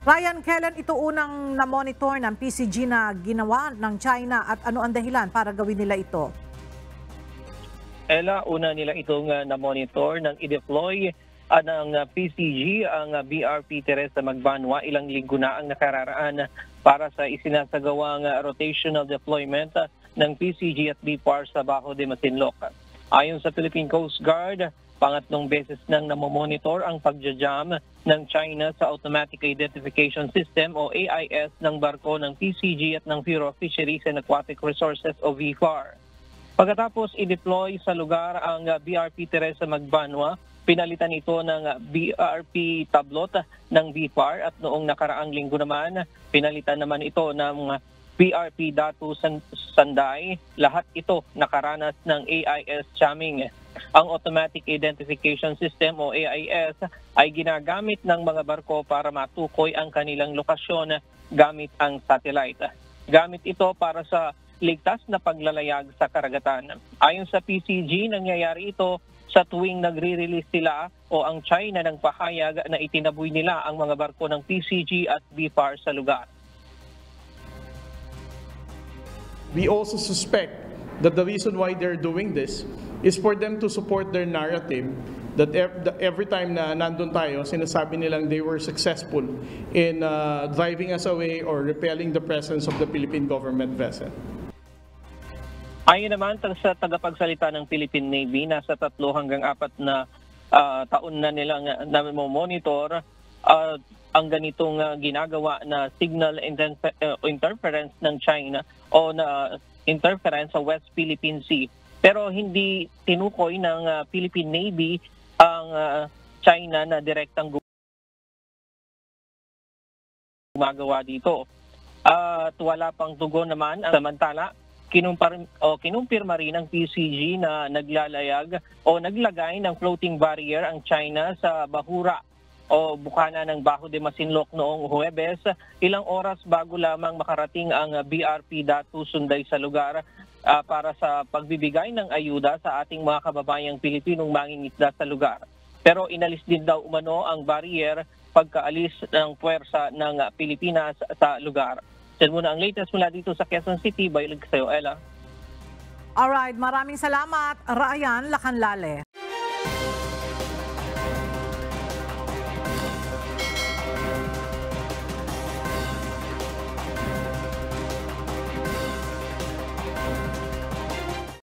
Ryan, kailan ito unang na-monitor ng PCG na ginawa ng China at ano ang dahilan para gawin nila ito? Ella, una nila itong na-monitor ng i-deploy ng PCG ang BRP Teresa Magbanwa ilang linggo na ang nakararaan para sa isinasagawang rotational deployment ng PCG at BPAR sa Bajo de Masinloc. Ayon sa Philippine Coast Guard, pangatlong beses nang namomonitor ang pagja-jam ng China sa Automatic Identification System o AIS ng barko ng PCG at ng Bureau of Fisheries and Aquatic Resources o BFAR. Pagkatapos i-deploy sa lugar ang BRP Teresa Magbanwa, pinalitan ito ng BRP Tablot ng BFAR at noong nakaraang linggo naman, pinalitan naman ito ng BRP Datu Sanday. Lahat ito nakaranas ng AIS jamming. Ang Automatic Identification System o AIS ay ginagamit ng mga barko para matukoy ang kanilang lokasyon gamit ang satellite. Gamit ito para sa ligtas na paglalayag sa karagatan. Ayon sa PCG, nangyayari ito sa tuwing nagre-release sila o ang China ng pahayag na itinaboy nila ang mga barko ng PCG at BFAR sa lugar. We also suspect that the reason why they're doing this is for them to support their narrative that every time na nandun tayo, sinasabi nilang they were successful in driving us away or repelling the presence of the Philippine government vessel. Ayon naman sa tagapagsalita ng Philippine Navy, nasa 3 hanggang 4 na taon na nilang monitor ang ganitong ginagawa na signal interference ng China o na interference sa West Philippine Sea. Pero hindi tinukoy ng Philippine Navy ang China na direktang gumagawa dito. At wala pang tugon naman. Samantala, kinumpirma rin ng PCG na naglalayag o naglagay ng floating barrier ang China sa Bahura o bukana ng Bajo de Masinloc noong Huwebes, ilang oras bago lamang makarating ang BRP Datu Sunday sa lugar para sa pagbibigay ng ayuda sa ating mga kababayang Pilipinong mangingisda sa lugar. Pero inalis din daw umano ang barrier pagkaalis ng puwersa ng Pilipinas sa lugar. Yan muna ang latest mula dito sa Quezon City. Bailag sa'yo, Ella. Alright, maraming salamat, Ryan Lacanlale.